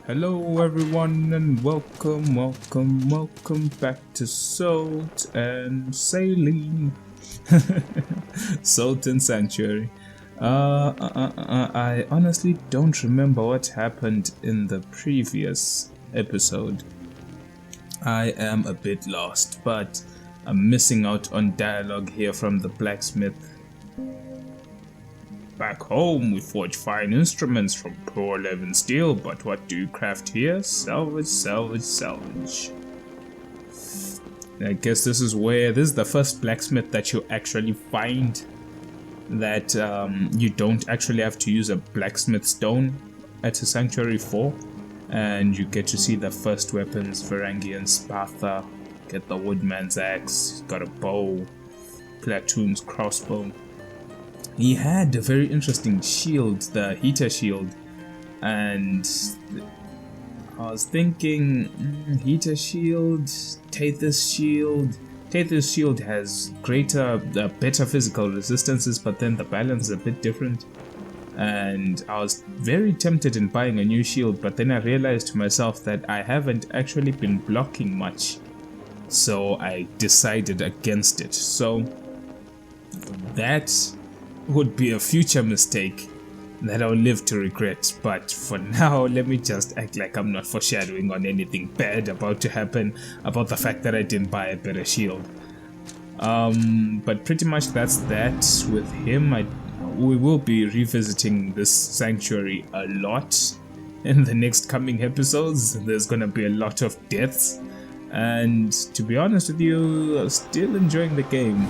Hello everyone and welcome back to Salt and Saline. Salt and Sanctuary. I honestly don't remember what happened in the previous episode. I am a bit lost, but I'm missing out on dialogue here from the blacksmith. Back home, we forge fine instruments from poor leaven steel, but what do you craft here? Salvage, salvage, salvage. I guess this is the first blacksmith that you actually find that you don't actually have to use a blacksmith stone at a sanctuary for, and you get to see the first weapons: Varangian Spatha, get the woodman's axe, got a bow, platoon's crossbow. He had a very interesting shield, the heater shield, and I was thinking, heater shield, Tathus shield. Tathus shield has better physical resistances, but then the balance is a bit different. And I was very tempted in buying a new shield, but then I realized to myself that I haven't actually been blocking much, so I decided against it. So that would be a future mistake that I'll live to regret, but for now let me just act like I'm not foreshadowing on anything bad about to happen about the fact that I didn't buy a better shield. But pretty much that's that with him. We will be revisiting this sanctuary a lot in the next coming episodes. There's gonna be a lot of deaths, and to be honest with you, I'm still enjoying the game.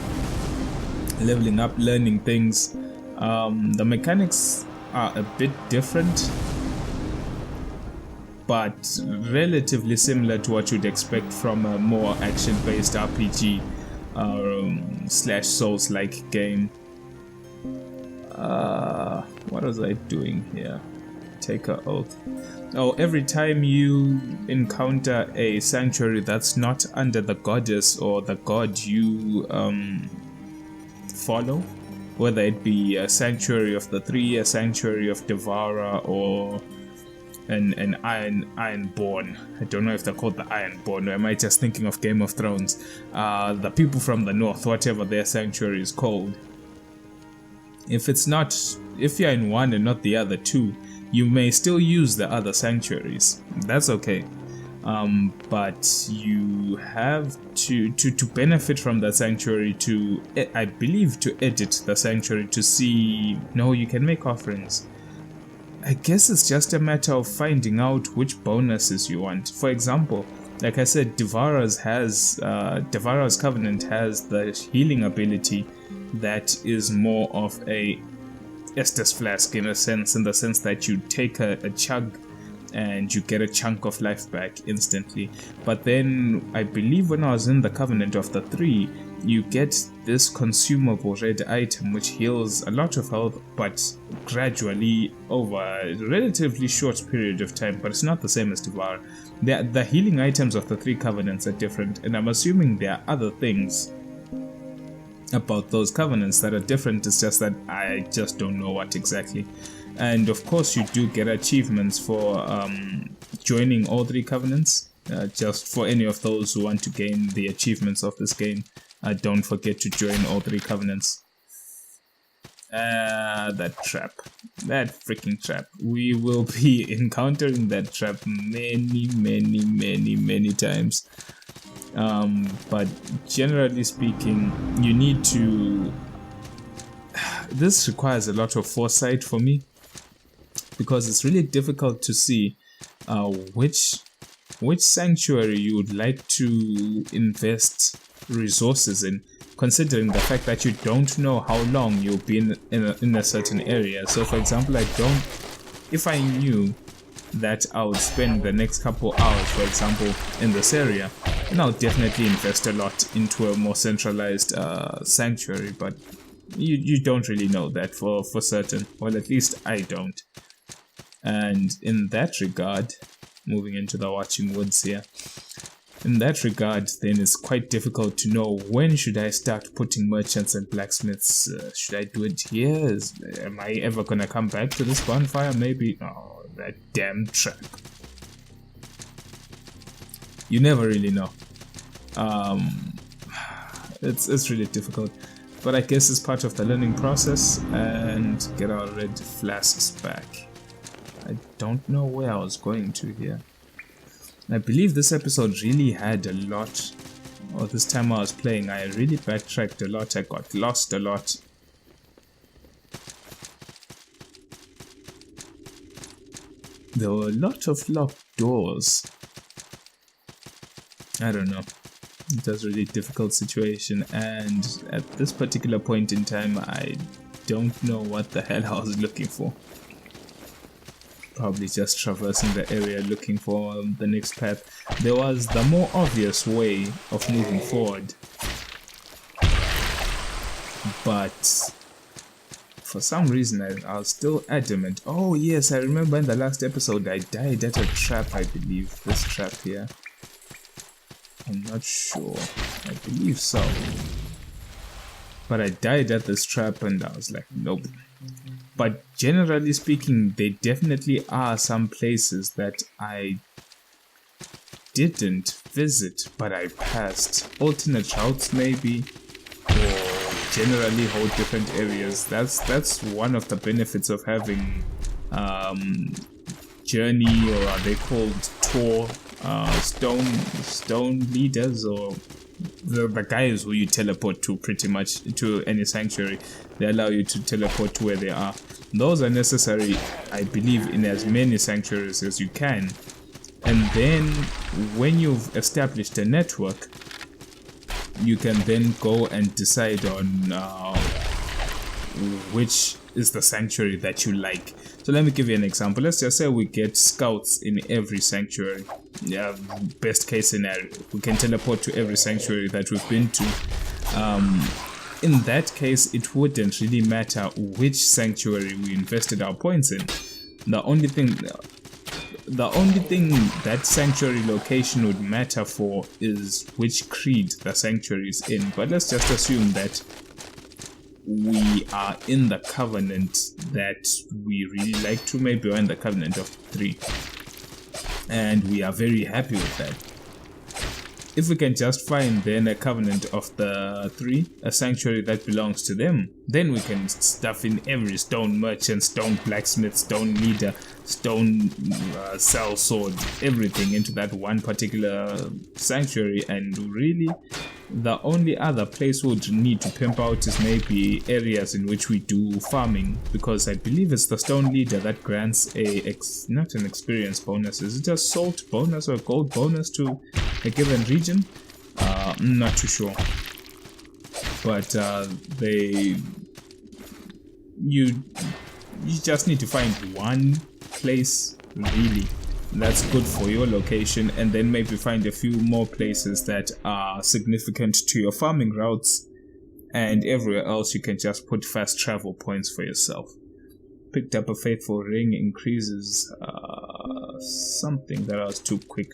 Leveling up, learning things. The mechanics are a bit different, but relatively similar to what you'd expect from a more action-based RPG slash souls-like game. What was I doing here? Take an oath. Oh, every time you encounter a sanctuary that's not under the goddess or the god you follow, whether it be a sanctuary of the three, a sanctuary of Devourer, or an Ironborn. I don't know if they're called the Ironborn, or am I just thinking of Game of Thrones? The people from the north, whatever their sanctuary is called. If you're in one and not the other two, you may still use the other sanctuaries. That's okay. But you have to benefit from the sanctuary I believe to edit the sanctuary to see. No, you can make offerings. I guess it's just a matter of finding out which bonuses you want. For example, like I said, Devourer's Covenant has the healing ability that is more of a Estus Flask in the sense that you take a chug and you get a chunk of life back instantly. But then I believe when I was in the Covenant of the Three, you get this consumable red item which heals a lot of health, but gradually over a relatively short period of time. But it's not the same as Devour. The healing items of the three Covenants are different, and I'm assuming there are other things about those Covenants that are different. It's just that I just don't know what exactly. And of course you do get achievements for joining all three Covenants. Just for any of those who want to gain the achievements of this game, don't forget to join all three Covenants. That freaking trap. We will be encountering that trap many times. But generally speaking, you need to... This requires a lot of foresight for me, because it's really difficult to see which sanctuary you would like to invest resources in, considering the fact that you don't know how long you'll be in a certain area. So for example, if I knew that I would spend the next couple hours, for example, in this area, then I'll definitely invest a lot into a more centralized sanctuary, but you don't really know that for certain. Well, at least I don't. And in that regard, moving into the Watching Woods here, in that regard, then it's quite difficult to know when should I start putting merchants and blacksmiths. Should I do it here? Am I ever gonna come back to this bonfire? Maybe. Oh, that damn trap. You never really know. It's really difficult, but I guess it's part of the learning process. And get our red flasks back. I don't know where I was going to here. I believe this episode really had a lot, or this time I was playing, I really backtracked a lot. I got lost a lot. There were a lot of locked doors. I don't know. It was a really difficult situation, and at this particular point in time, I don't know what the hell I was looking for. Probably just traversing the area looking for the next path. There was the more obvious way of moving forward, but for some reason I was still adamant. Oh yes, I remember in the last episode I died at a trap, I believe. This trap here. I'm not sure. I believe so. But I died at this trap and I was like, nope. But generally speaking, there definitely are some places that I didn't visit, but I passed. Alternate routes maybe, or generally hold different areas. That's one of the benefits of having journey, or are they called tour, stone leaders, or the guys who you teleport to pretty much to any sanctuary. They allow you to teleport to where they are. Those are necessary, I believe, in as many sanctuaries as you can. And then when you've established a network, you can then go and decide on which is the sanctuary that you like. So let me give you an example. Let's just say we get scouts in every sanctuary. Yeah, best case scenario, we can teleport to every sanctuary that we've been to. In that case, it wouldn't really matter which sanctuary we invested our points in. The only thing that sanctuary location would matter for is which creed the sanctuary is in. But let's just assume that we are in the covenant that we really like to. Maybe we're in the covenant of 3, and we are very happy with that. If we can just find then a covenant of the 3, a sanctuary that belongs to them, then we can stuff in every stone merchant, stone blacksmith, stone leader, stone cell sword, everything into that one particular sanctuary. And really, the only other place we would need to pimp out is maybe areas in which we do farming, because I believe it's the stone leader that grants not an experience bonus, is it a salt bonus or a gold bonus to a given region? I'm not too sure, but you just need to find one place really that's good for your location, and then maybe find a few more places that are significant to your farming routes, and everywhere else you can just put fast travel points for yourself. Picked up a faithful ring, increases something that I was too quick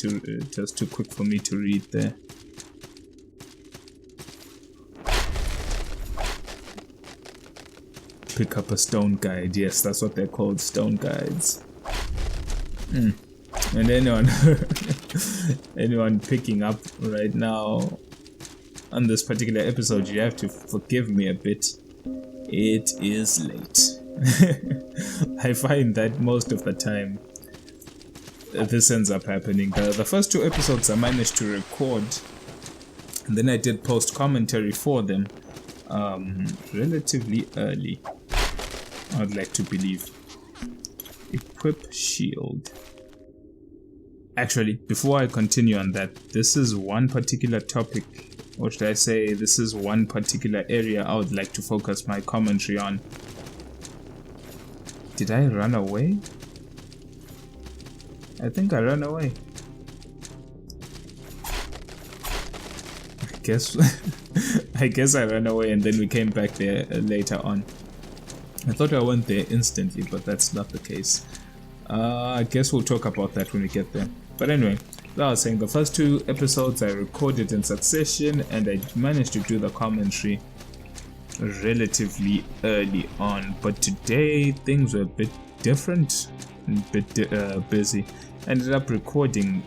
it was too quick for me to read there. Pick up a stone guide. Yes, that's what they're called, stone guides. And anyone picking up right now on this particular episode, you have to forgive me a bit. It is late. I find that most of the time this ends up happening. The first 2 episodes I managed to record, and then I did post commentary for them relatively early, I'd like to believe. Equip shield. Actually, before I continue on that, this is one particular topic, or should I say, this is one particular area I would like to focus my commentary on. Did I run away? I think I ran away. I guess I ran away and then we came back there later on. I thought I went there instantly, but that's not the case. I guess we'll talk about that when we get there. But anyway, like I was saying, the first 2 episodes I recorded in succession, and I managed to do the commentary relatively early on. But today things were a bit different, a bit busy. I ended up recording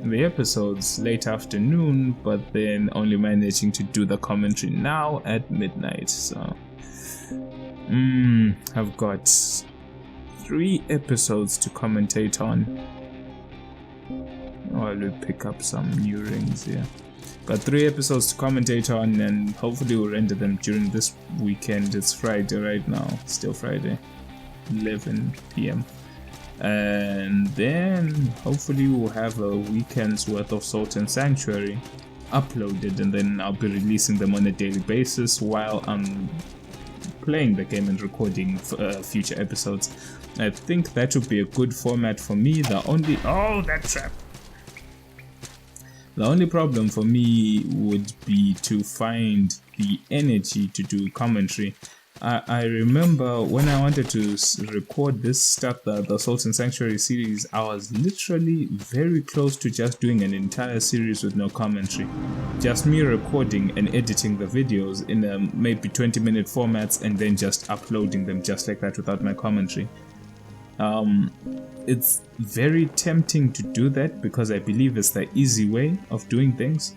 the episodes late afternoon, but then only managing to do the commentary now at midnight. So I've got 3 episodes to commentate on. Oh, I will pick up some new rings here. Got 3 episodes to commentate on, and hopefully we'll render them during this weekend. It's Friday right now, still Friday, 11 p.m. And then hopefully we'll have a weekend's worth of Salt and Sanctuary uploaded, and then I'll be releasing them on a daily basis while I'm playing the game and recording future episodes. I think that would be a good format for me. The only problem for me would be to find the energy to do commentary. I remember when I wanted to record this stuff, the Salt and Sanctuary series, I was literally very close to just doing an entire series with no commentary. Just me recording and editing the videos in maybe 20-minute formats and then just uploading them just like that without my commentary. It's very tempting to do that because I believe it's the easy way of doing things.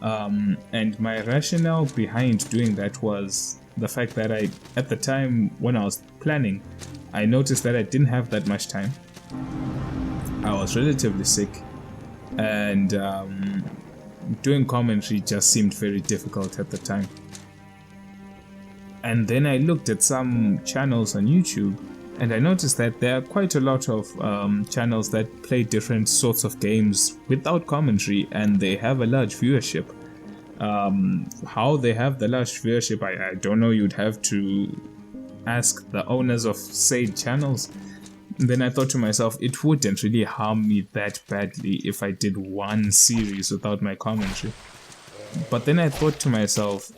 And my rationale behind doing that was the fact that at the time when I was planning, I noticed that I didn't have that much time. I was relatively sick, and doing commentary just seemed very difficult at the time. And then I looked at some channels on YouTube, and I noticed that there are quite a lot of channels that play different sorts of games without commentary, and they have a large viewership. How they have the large viewership, I don't know. You'd have to ask the owners of said channels. And then I thought to myself, it wouldn't really harm me that badly if I did one series without my commentary. But then I thought to myself,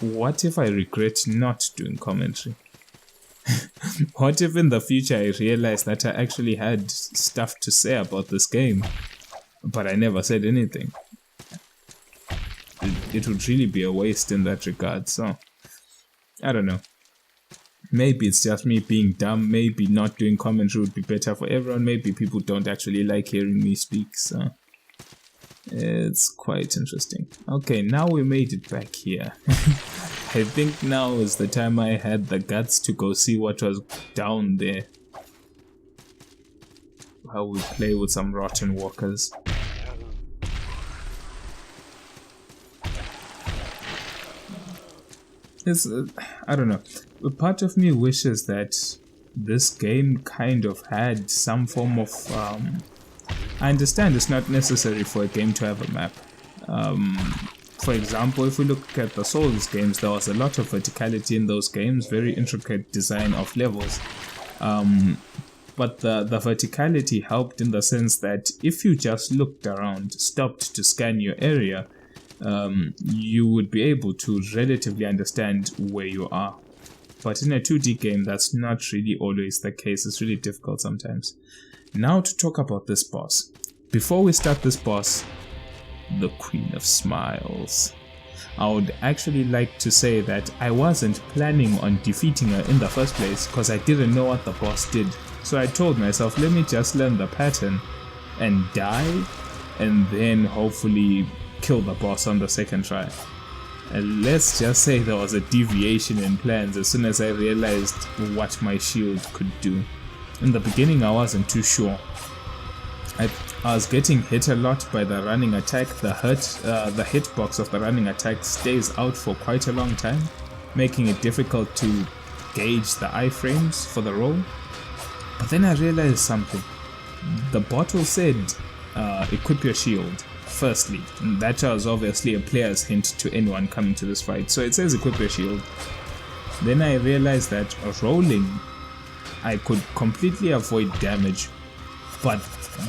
what if I regret not doing commentary? What if in the future I realize that I actually had stuff to say about this game, but I never said anything? It would really be a waste in that regard. So I don't know. Maybe it's just me being dumb. Maybe not doing commentary would be better for everyone. Maybe people don't actually like hearing me speak. So it's quite interesting. Okay, now we made it back here. I think now is the time I had the guts to go see what was down there. How we play with some rotten walkers. It's, I don't know. A part of me wishes that this game kind of had some form of... I understand it's not necessary for a game to have a map. For example, if we look at the Souls games, there was a lot of verticality in those games, very intricate design of levels. But the verticality helped in the sense that if you just looked around, stopped to scan your area, you would be able to relatively understand where you are. But in a 2D game, that's not really always the case. It's really difficult sometimes. Now to talk about this boss. Before we start this boss, the Queen of Smiles. I would actually like to say that I wasn't planning on defeating her in the first place because I didn't know what the boss did. So I told myself, let me just learn the pattern and die, and then hopefully kill the boss on the second try. And let's just say there was a deviation in plans as soon as I realized what my shield could do. In the beginning I wasn't too sure. I was getting hit a lot by the running attack. The hitbox of the running attack stays out for quite a long time, making it difficult to gauge the iframes for the roll. But then I realized something. The bottle said equip your shield firstly, and that was obviously a player's hint to anyone coming to this fight. So it says equip your shield. Then I realized that rolling, I could completely avoid damage, but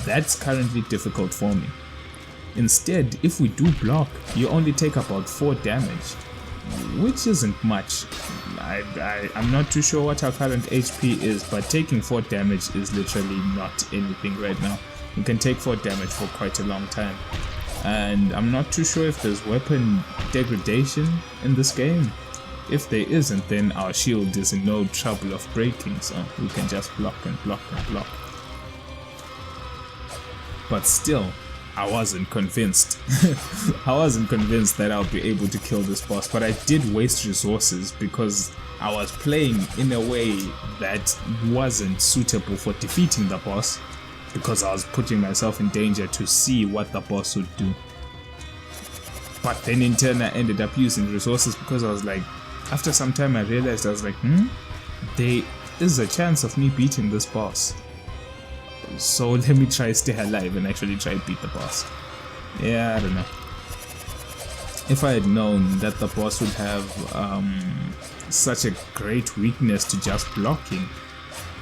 that's currently difficult for me. Instead, if we do block, you only take about 4 damage, which isn't much. I'm not too sure what our current HP is, but taking 4 damage is literally not anything right now. You can take 4 damage for quite a long time. And I'm not too sure if there's weapon degradation in this game. If there isn't, then our shield is in no trouble of breaking, so we can just block and block and block. but still, I wasn't convinced. I wasn't convinced that I'll be able to kill this boss, but I did waste resources because I was playing in a way that wasn't suitable for defeating the boss, because I was putting myself in danger to see what the boss would do. But then in turn I ended up using resources because I was like, after some time I realized, I was like, there is a chance of me beating this boss. So let me try stay alive and actually try beat the boss. Yeah, I don't know. If I had known that the boss would have such a great weakness to just blocking,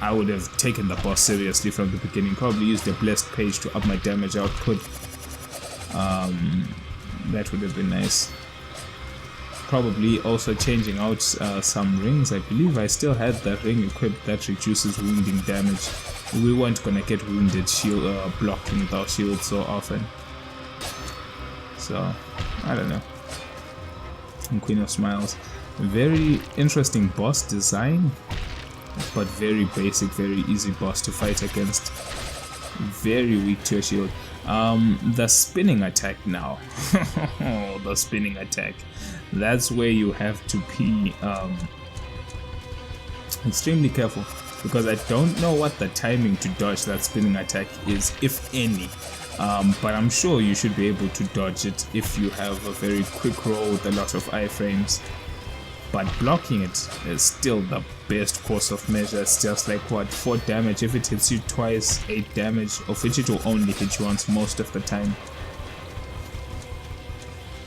I would have taken the boss seriously from the beginning. Probably used a blessed page to up my damage output. That would have been nice. Probably also changing out some rings. I believe I still had that ring equipped that reduces wounding damage. We weren't gonna get wounded blocking without shield so often. So, I don't know. And Queen of Smiles. Very interesting boss design, but very basic, very easy boss to fight against. Very weak to a shield. The spinning attack now. The spinning attack. That's where you have to be extremely careful, because I don't know what the timing to dodge that spinning attack is, if any. But I'm sure you should be able to dodge it if you have a very quick roll with a lot of iframes. But blocking it is still the best course of measure. It's just like, what, 4 damage if it hits you twice, 8 damage, of which it will only hit you once most of the time.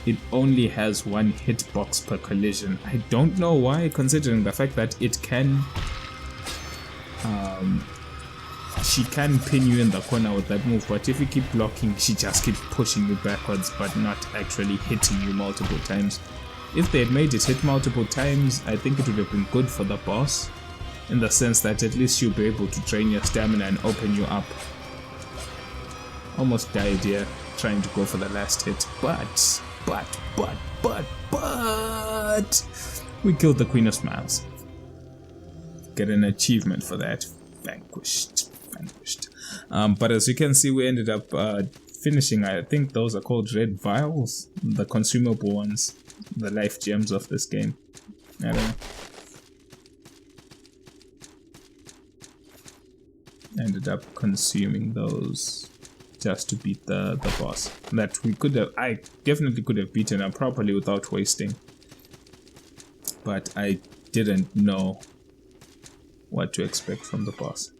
It only has 1 hitbox per collision. I don't know why, considering the fact that it can she can pin you in the corner with that move, but if you keep blocking, she just keeps pushing you backwards but not actually hitting you multiple times. If they had made it hit multiple times, I think it would have been good for the boss, in the sense that at least you'll be able to drain your stamina and open you up. Almost died here trying to go for the last hit, but we killed the Queen of Smiles. Get an achievement for that. Vanquished. But as you can see, we ended up finishing, I think those are called red vials, the consumable ones, the life gems of this game. I don't know. Ended up consuming those just to beat the boss. That we could have, I definitely could have beaten her properly without wasting. But I didn't know what to expect from the boss.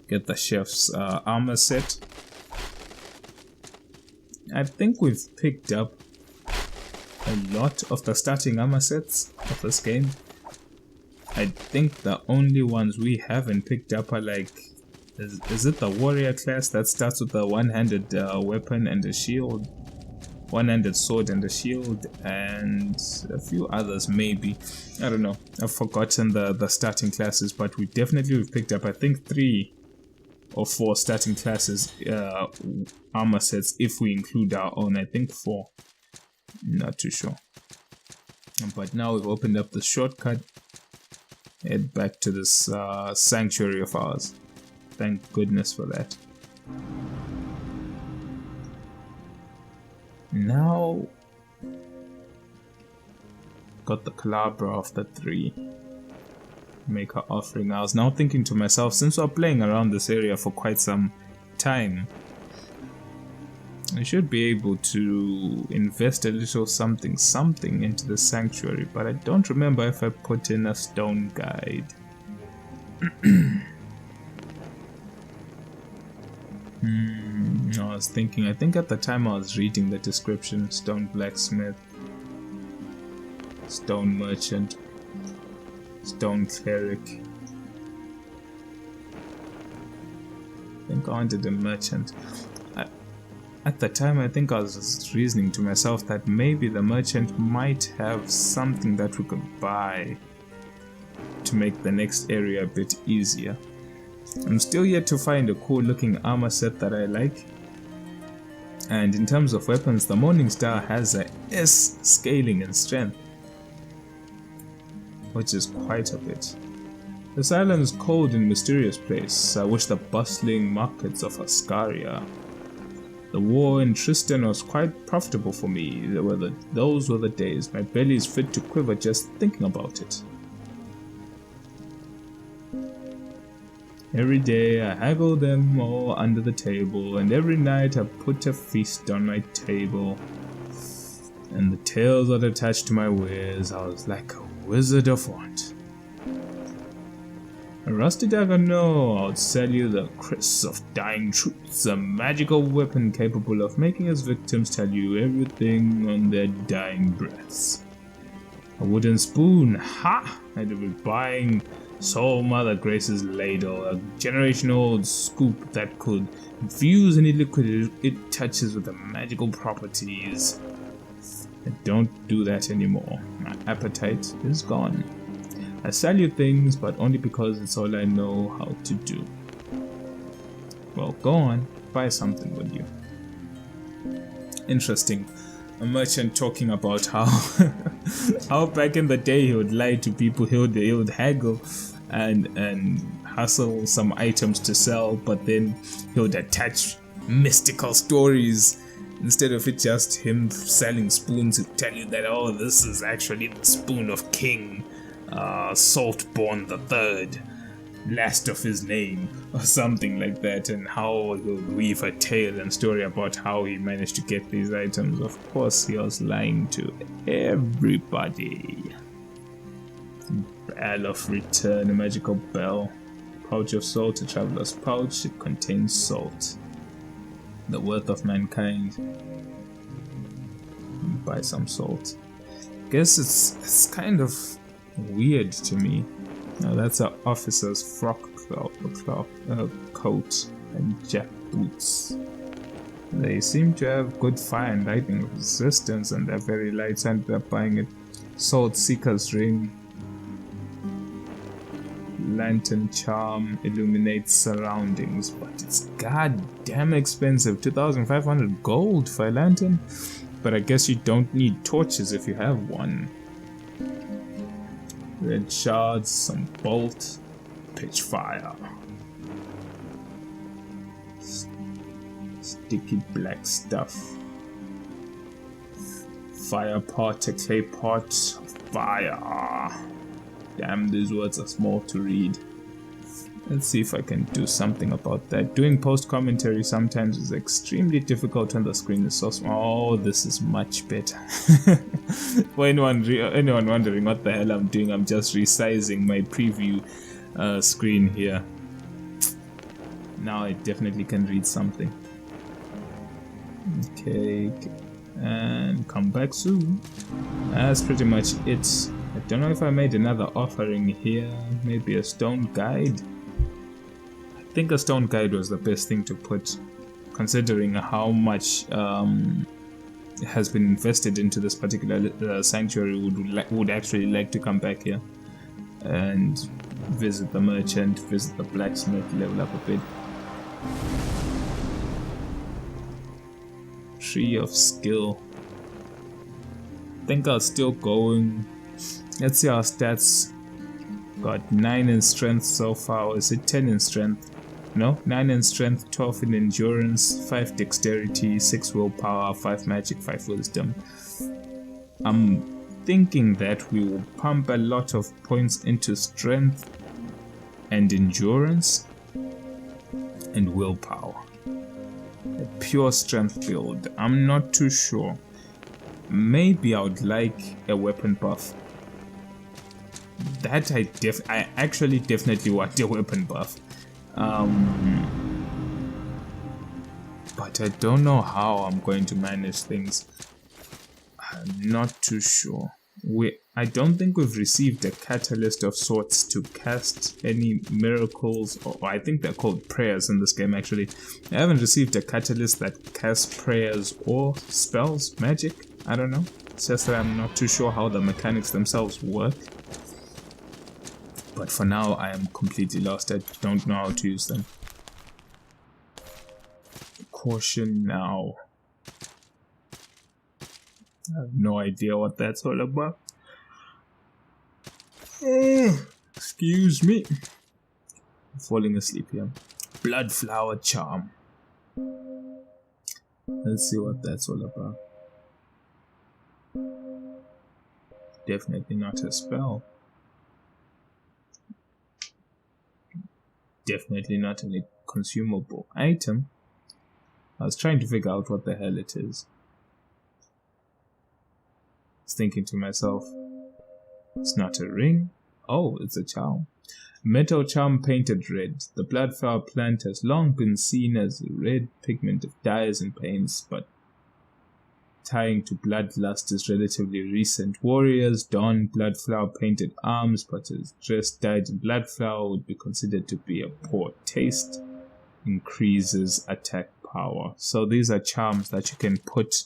Get the chef's armor set. I think we've picked up a lot of the starting armor sets of this game. I think the only ones we haven't picked up are like, is it the warrior class that starts with a one-handed weapon and a shield, one-handed sword and a shield, and a few others maybe. I don't know, I've forgotten the starting classes, but we've picked up, I think, 3 or 4 starting classes armor sets, if we include our own. I think 4, not too sure. But now we've opened up the shortcut, head back to this sanctuary of ours. Thank goodness for that. Now got the Calabra of the 3. Make her offering. I was now thinking to myself, since we're playing around this area for quite some time, I should be able to invest a little something into the sanctuary, but I don't remember if I put in a stone guide. I was thinking, I think at the time I was reading the description: stone blacksmith, stone merchant, stone cleric. I think I wanted a merchant. At the time, I think I was reasoning to myself that maybe the merchant might have something that we could buy to make the next area a bit easier. I'm still yet to find a cool looking armor set that I like. And in terms of weapons, the Morning Star has a S scaling in strength, which is quite a bit. This island's cold and mysterious place. I wish the bustling markets of Ascaria. The war in Tristan was quite profitable for me. Those were the days. My belly is fit to quiver just thinking about it. Every day I haggle them all under the table, and every night I put a feast on my table. And the tales that attached to my wares, I was like a wizard of want. A rusty dagger, no, I'll sell you the Chris of Dying Truths, a magical weapon capable of making its victims tell you everything on their dying breaths. A wooden spoon, ha! I'd be buying Soul Mother Grace's ladle, a generation-old scoop that could infuse any liquid it touches with the magical properties. I don't do that anymore. My appetite is gone. I sell you things, but only because it's all I know how to do. Well, go on, buy something, would you? Interesting. A merchant talking about how how back in the day he would lie to people, he would haggle and hustle some items to sell, but then he would attach mystical stories. Instead of it just him selling spoons, to tell you that, oh, this is actually the spoon of King Saltborn the Third, last of his name, or something like that, and how he would weave a tale and story about how he managed to get these items. Of course, he was lying to everybody. Bell of Return, a magical bell. Pouch of salt, a traveler's pouch. It contains salt. The worth of mankind. Buy some salt. Guess it's kind of weird to me. Now that's an officer's frock coat and jack boots. They seem to have good fire and lightning resistance, and they're very light. So I ended up buying a Salt Seeker's ring. Lantern charm illuminates surroundings, but it's goddamn expensive. 2,500 gold for a lantern. But I guess you don't need torches if you have one. Red shards, some bolt, pitch fire. Sticky black stuff. Fire pot, a clay pot, fire. Damn, these words are small to read. Let's see if I can do something about that. Doing post-commentary sometimes is extremely difficult when the screen is so small. Oh, this is much better. For anyone wondering what the hell I'm doing, I'm just resizing my preview screen here. Now I definitely can read something. Okay, and come back soon. That's pretty much it. I don't know if I made another offering here. Maybe a stone guide. I think a stone guide was the best thing to put, considering how much has been invested into this particular sanctuary. Would actually like to come back here and visit the merchant, visit the blacksmith, level up a bit. Tree of skill. I think I'll still going. Let's see our stats. Got 9 in strength so far. Or is it 10 in strength? No, 9 in strength, 12 in endurance, 5 dexterity, 6 willpower, 5 magic, 5 wisdom. I'm thinking that we will pump a lot of points into strength and endurance and willpower. A pure strength build. I'm not too sure. Maybe I would like a weapon buff. That I actually definitely want a weapon buff. But I don't know how I'm going to manage things. I'm not too sure. I don't think we've received a catalyst of sorts to cast any miracles, or I think they're called prayers in this game actually. I haven't received a catalyst that casts prayers or spells, magic, I don't know. It's just that I'm not too sure how the mechanics themselves work. But for now I am completely lost, I don't know how to use them. Caution now. I have no idea what that's all about. Excuse me. I'm falling asleep here. Bloodflower charm. Let's see what that's all about. Definitely not a spell. Definitely not a consumable item. I was trying to figure out what the hell it is. I was thinking to myself, it's not a ring. Oh, it's a charm. Metal charm painted red. The bloodflower plant has long been seen as a red pigment of dyes and paints, but tying to bloodlust is relatively recent. Warriors don bloodflower painted arms, but a dress dyed in bloodflower would be considered to be a poor taste. Increases attack power. So these are charms that you can put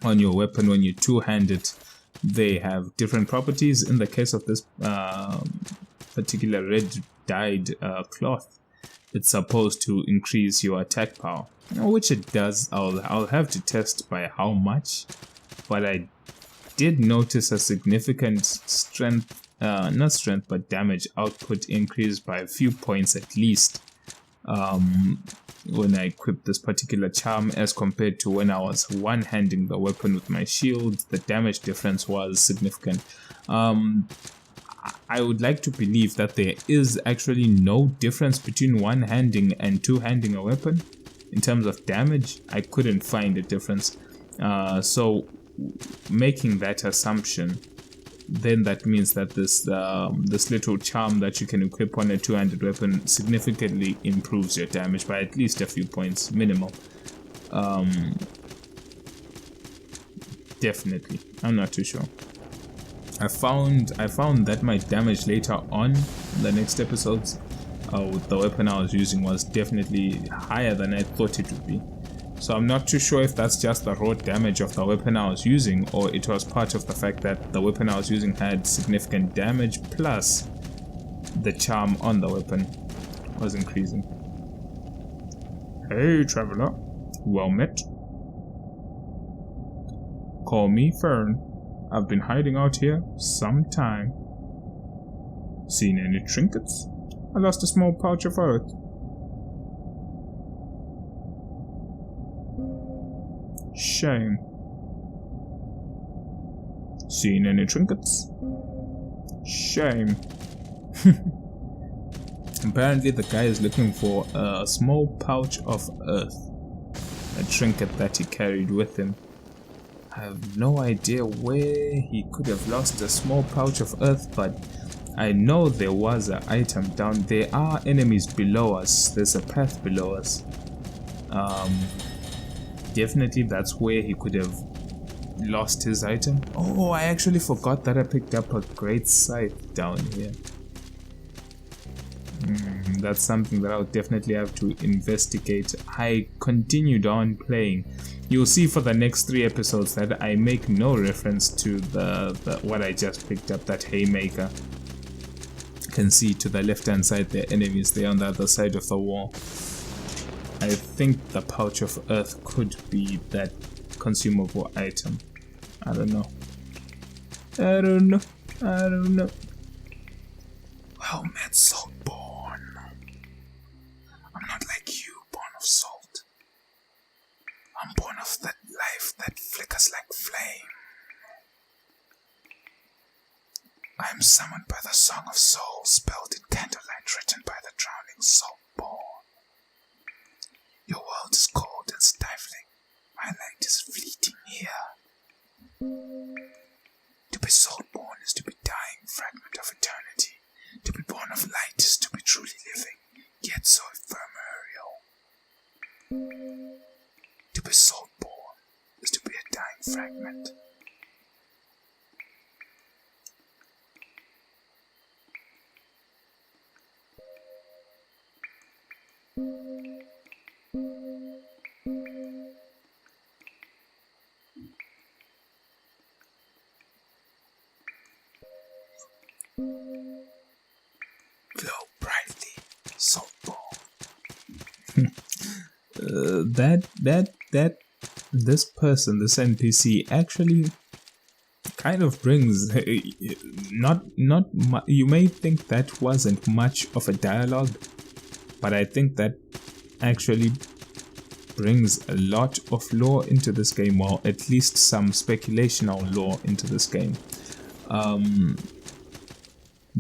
on your weapon when you two-hand it. They have different properties. In the case of this particular red dyed cloth, it's supposed to increase your attack power, which it does. I'll have to test by how much, but I did notice a significant strength, not strength, but damage output increase by a few points at least when I equipped this particular charm as compared to when I was one-handing the weapon with my shield. The damage difference was significant. I would like to believe that there is actually no difference between one-handing and two-handing a weapon in terms of damage. I couldn't find a difference. So making that assumption, then that means that this little charm that you can equip on a two-handed weapon significantly improves your damage by at least a few points minimal. Definitely, I'm not too sure. I found that my damage later on in the next episodes with the weapon I was using was definitely higher than I thought it would be. So I'm not too sure if that's just the raw damage of the weapon I was using, or it was part of the fact that the weapon I was using had significant damage plus the charm on the weapon was increasing. Hey traveler, well met. Call me Fern. I've been hiding out here some time. Seen any trinkets? I lost a small pouch of earth. Shame. Seen any trinkets? Shame. Apparently the guy is looking for a small pouch of earth, a trinket that he carried with him. I have no idea where he could have lost a small pouch of earth, but I know there was an item down there. There are enemies below us. There's a path below us. Definitely that's where he could have lost his item. Oh, I actually forgot that I picked up a great scythe down here. That's something that I'll definitely have to investigate. I continued on playing. You'll see for the next 3 episodes that I make no reference to the what I just picked up, that haymaker. You can see to the left hand side there are enemies there on the other side of the wall. I think the pouch of earth could be that consumable item. I don't know. I don't know. Well met, Saltborn. I'm not like you, born of salt. I'm born of that life that flickers like flame. I am summoned by the Song of Souls, spelled in candlelight, written by the drowning Saltborn. Your world is cold and stifling. My light is fleeting here. To be Saltborn is to be dying fragment of eternity. To be born of light is to be truly living, yet so ephemeral. To be Saltborn is to be a dying fragment. Glow brightly, Saltborn. This person, this NPC, actually kind of brings you may think that wasn't much of a dialogue, but I think that actually brings a lot of lore into this game, or at least some speculational lore into this game. The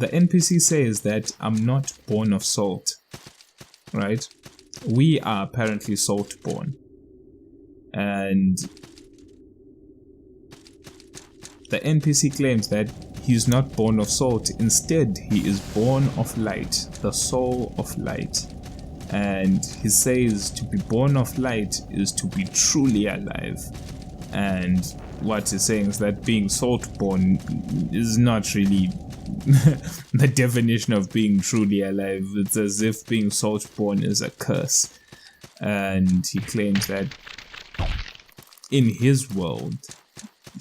NPC says that I'm not born of salt, right? We are apparently salt born, and the NPC claims that he's not born of salt. Instead, he is born of light, the soul of light. And he says to be born of light is to be truly alive. And what he's saying is that being salt born is not really the definition of being truly alive. It's as if being salt born is a curse. And he claims that in his world,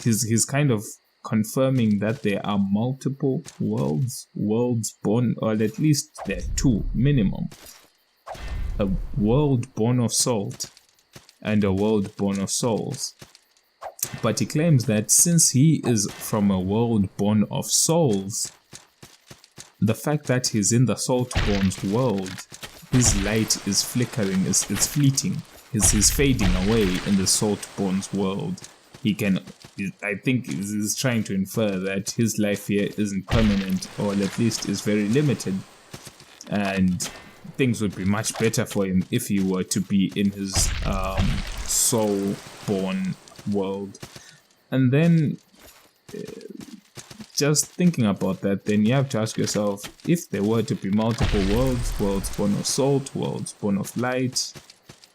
he's kind of confirming that there are multiple worlds born, or at least there are two minimum. A world born of salt and a world born of souls. But he claims that since he is from a world born of souls, the fact that he's in the salt-born's world, his light is flickering, it's fleeting, he's fading away in the salt-born's world. I think he's trying to infer that his life here isn't permanent, or at least is very limited, and things would be much better for him if he were to be in his soul-born world. And then just thinking about that, then you have to ask yourself, if there were to be multiple worlds born of salt, worlds born of light,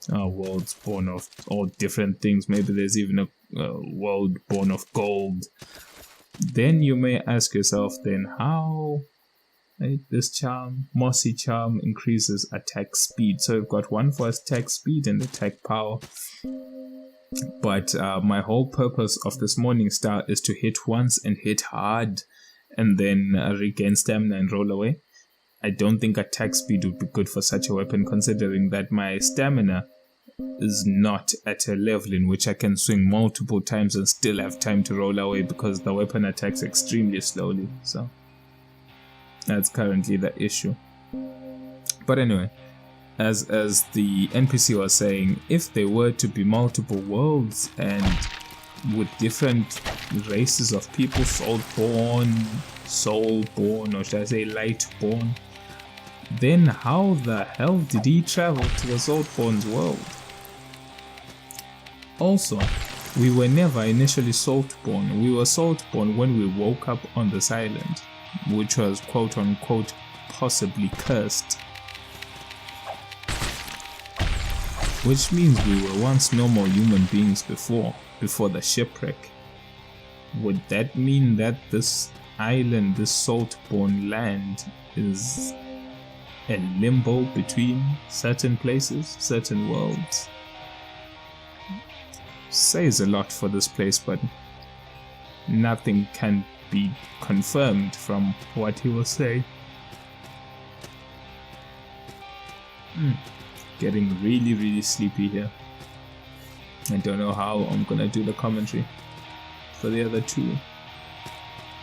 worlds born of all different things, maybe there's even a world born of gold, then you may ask yourself then how this charm, Mossy Charm, increases attack speed. So we've got one for attack speed and attack power. But my whole purpose of this Morning Star is to hit once and hit hard, and then regain stamina and roll away. I don't think attack speed would be good for such a weapon, considering that my stamina is not at a level in which I can swing multiple times and still have time to roll away, because the weapon attacks extremely slowly. So that's currently the issue. But anyway, as the NPC was saying, if there were to be multiple worlds and with different races of people, soul-born, or should I say light-born, then how the hell did he travel to the Salt-born's world? Also, we were never initially Salt-born. We were Salt-born when we woke up on this island, which was quote-unquote possibly cursed. Which means we were once normal human beings before the shipwreck. Would that mean that this island, this salt-born land, is a limbo between certain places, certain worlds? Says a lot for this place, but nothing can be confirmed from what he was saying. Getting really, really sleepy here. I don't know how I'm gonna do the commentary for the other two.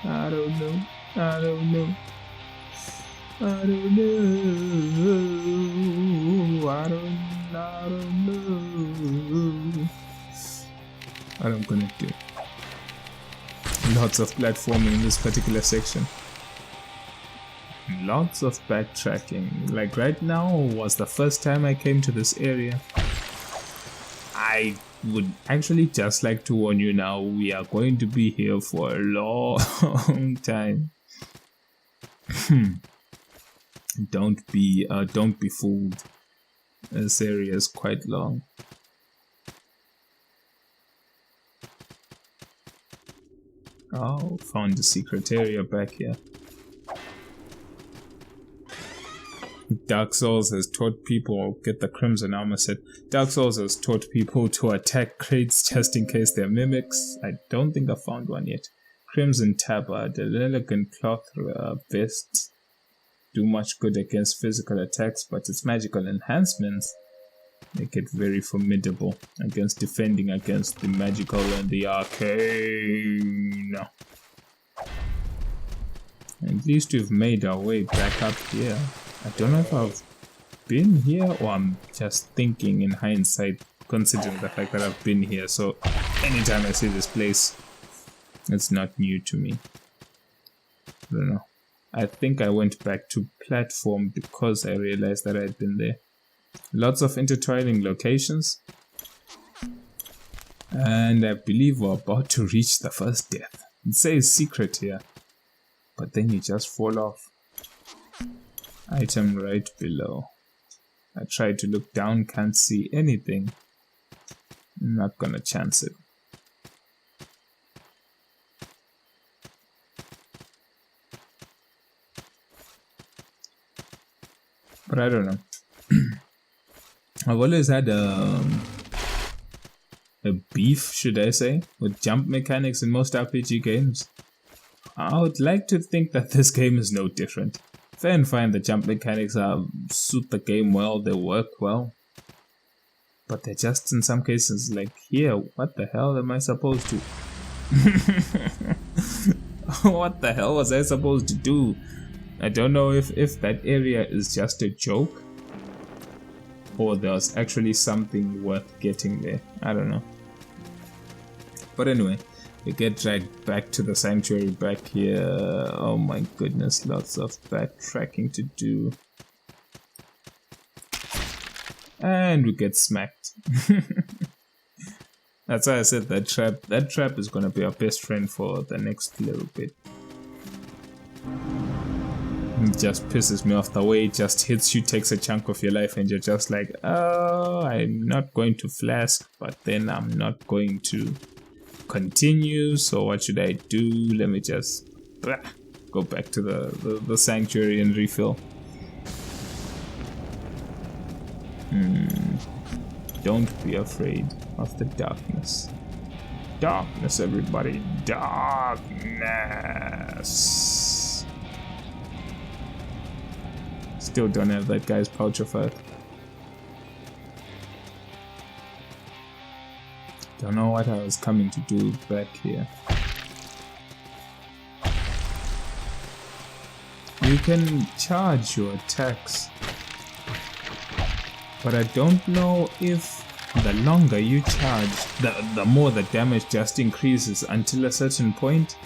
I don't know. I don't know what I'm gonna do. Lots of platforming in this particular section. Lots of backtracking. Like right now was the first time I came to this area. I would actually just like to warn you now, we are going to be here for a long time. Don't be fooled. This area is quite long. Oh, found the secret area back here. Dark Souls has taught people, get the Crimson Armor set. Dark Souls has taught people to attack crates just in case they're mimics. I don't think I found one yet. Crimson Tabard, an elegant cloth vest. Do much good against physical attacks, but its magical enhancements Make it very formidable against defending against the magical and the arcane. At least we've made our way back up here. I don't know if I've been here or I'm just thinking in hindsight, considering the fact that I've been here. So anytime I see this place, it's not new to me. I don't know. I think I went back to platform because I realized that I had been there. Lots of intertwining locations. And I believe we're about to reach the first death. It says secret here, but then you just fall off. Item right below. I tried to look down, can't see anything. I'm not gonna chance it. But I don't know. I've always had a beef, should I say, with jump mechanics in most RPG games. I would like to think that this game is no different. Fair and fine, the jump mechanics suit the game well, they work well. But they're just, in some cases, like, here, what the hell am I supposed to... What the hell was I supposed to do? I don't know if that area is just a joke, or there's actually something worth getting there. I don't know. But anyway, we get dragged back to the sanctuary back here. Oh my goodness, lots of backtracking to do. And we get smacked. That's why I said that trap is gonna be our best friend for the next little bit. It just pisses me off the way it just hits you, takes a chunk of your life, and you're just like, oh, I'm not going to flask, but then I'm not going to continue, so what should I do? Let me just go back to the sanctuary and refill. Don't be afraid of the darkness. Darkness, everybody. Darkness. Still don't have that guy's pouch of earth. Don't know what I was coming to do back here. You can charge your attacks, but I don't know if the longer you charge, the more the damage just increases until a certain point,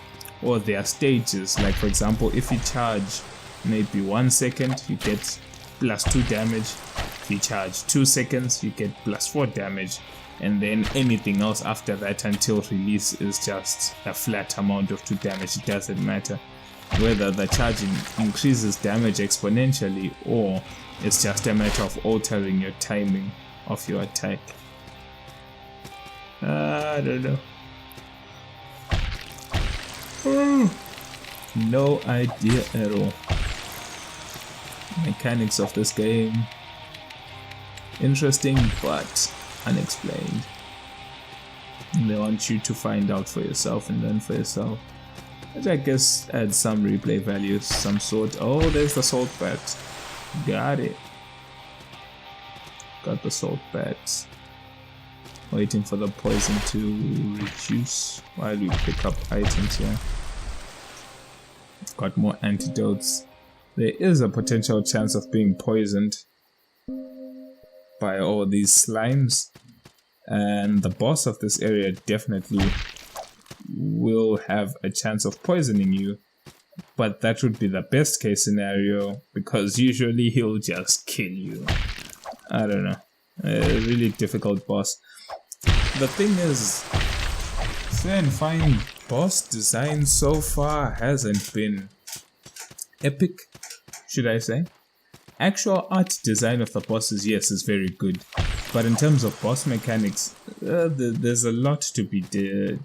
or there are stages. Like for example, if you charge maybe 1 second, you get +2 damage. If you charge 2 seconds, you get +4 damage. And then anything else after that until release is just a flat amount of 2 damage. It doesn't matter whether the charging increases damage exponentially or it's just a matter of altering your timing of your attack. I don't know. No idea at all. Mechanics of this game, interesting but unexplained. They want you to find out for yourself and learn for yourself, which I guess adds some replay value of some sort. Oh, there's the salt bat. Got it. Got the salt bats. Waiting for the poison to reduce while we pick up items here. Got more antidotes. There is a potential chance of being poisoned by all these slimes, and the boss of this area definitely will have a chance of poisoning you, but that would be the best case scenario because usually he'll just kill you. I don't know, a really difficult boss. The thing is, fair and fine, boss design so far hasn't been epic, should I say. Actual art design of the bosses, yes, is very good, but in terms of boss mechanics, there's a lot to be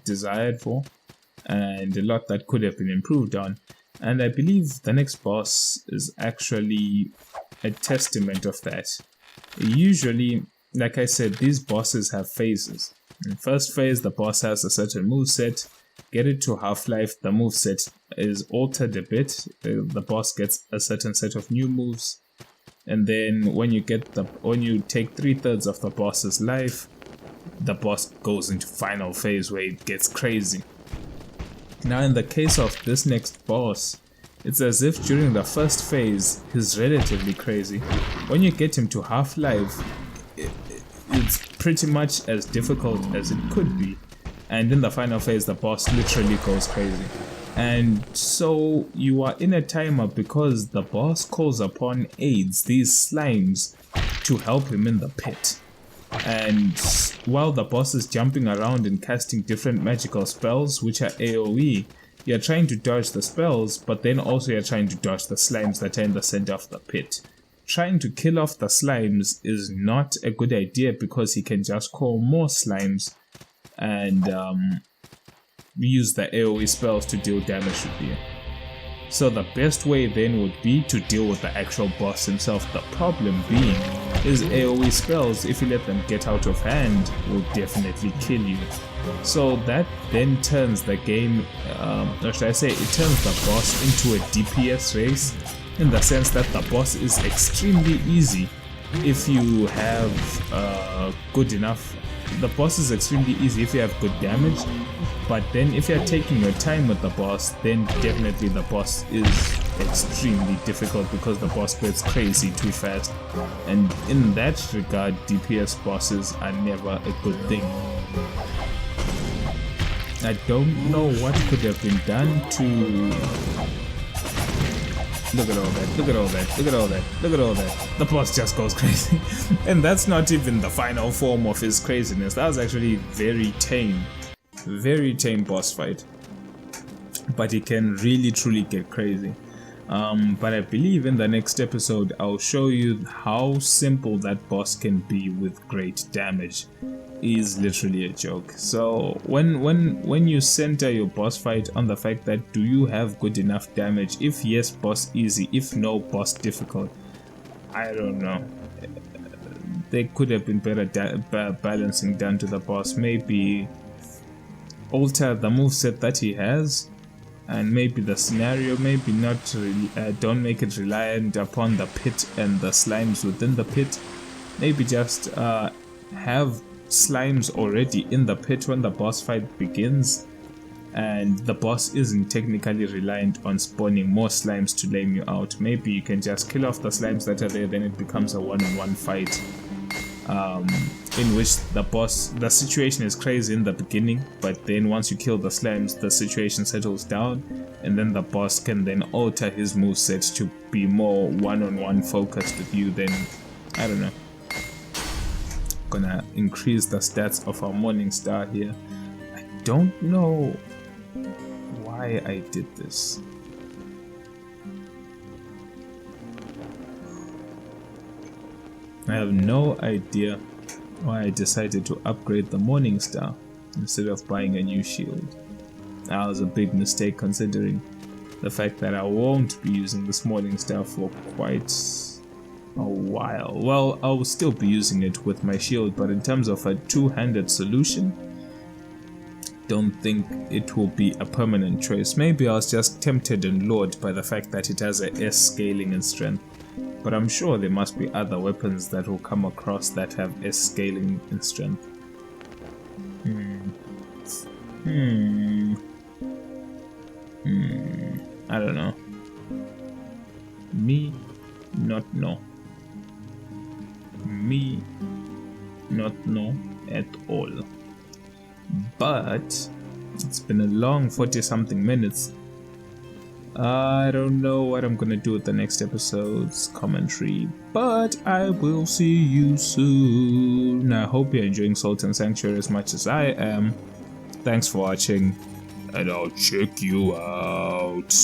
desired for, and a lot that could have been improved on. And I believe the next boss is actually a testament of that. Usually, like I said, these bosses have phases. In first phase, the boss has a certain moveset. Get it to half-life, the moveset is altered a bit. The boss gets a certain set of new moves. and then when you take 3/3 of the boss's life, the boss goes into final phase where it gets crazy. Now in the case of this next boss, it's as if during the first phase he's relatively crazy. When you get him to half-life, it's pretty much as difficult as it could be, and in the final phase the boss literally goes crazy. And so you are in a timer because the boss calls upon aids, these slimes, to help him in the pit. And while the boss is jumping around and casting different magical spells which are AoE, you're trying to dodge the spells, but then also you're trying to dodge the slimes that are in the center of the pit. Trying to kill off the slimes is not a good idea because he can just call more slimes and use the AoE spells to deal damage with you. So the best way then would be to deal with the actual boss himself. The problem being is AoE spells, if you let them get out of hand, will definitely kill you. So that then turns the game, or should I say, it turns the boss into a DPS race, in the sense that the boss is extremely easy if you have good enough. The boss is extremely easy if you have good damage, but then if you're taking your time with the boss, then definitely the boss is extremely difficult because the boss gets crazy too fast. And in that regard, DPS bosses are never a good thing. I don't know what could have been done to... Look at all that, look at all that, look at all that, look at all that. The boss just goes crazy. And that's not even the final form of his craziness. That was actually very tame boss fight. But he can really truly get crazy. But I believe in the next episode I'll show you how simple that boss can be with great damage. Is literally a joke. So when you center your boss fight on the fact that do you have good enough damage, if yes, boss easy, if no, boss difficult, I don't know. There could have been better balancing done to the boss. Maybe alter the moveset that he has, and maybe the scenario, maybe not don't make it reliant upon the pit and the slimes within the pit. Maybe just have slimes already in the pit when the boss fight begins, and the boss isn't technically reliant on spawning more slimes to lame you out. Maybe you can just kill off the slimes that are there, then it becomes a one-on-one fight, in which the situation is crazy in the beginning, but then once you kill the slimes, the situation settles down, and then the boss can then alter his moveset to be more one-on-one focused with you. Then I don't know. Gonna increase the stats of our morning star here. I don't know why I did this. I have no idea why I decided to upgrade the morning star instead of buying a new shield. That was a big mistake considering the fact that I won't be using this morning star for quite a while. Well, I'll still be using it with my shield, but in terms of a two-handed solution, don't think it will be a permanent choice. Maybe I was just tempted and lured by the fact that it has a S scaling in strength, but I'm sure there must be other weapons that will come across that have S scaling in strength. I don't know. Me not know. Me not know at all. But it's been a long 40-something minutes. I don't know what I'm gonna do with the next episode's commentary, but I will see you soon. I hope you're enjoying Salt and Sanctuary as much as I am. Thanks for watching, and I'll check you out.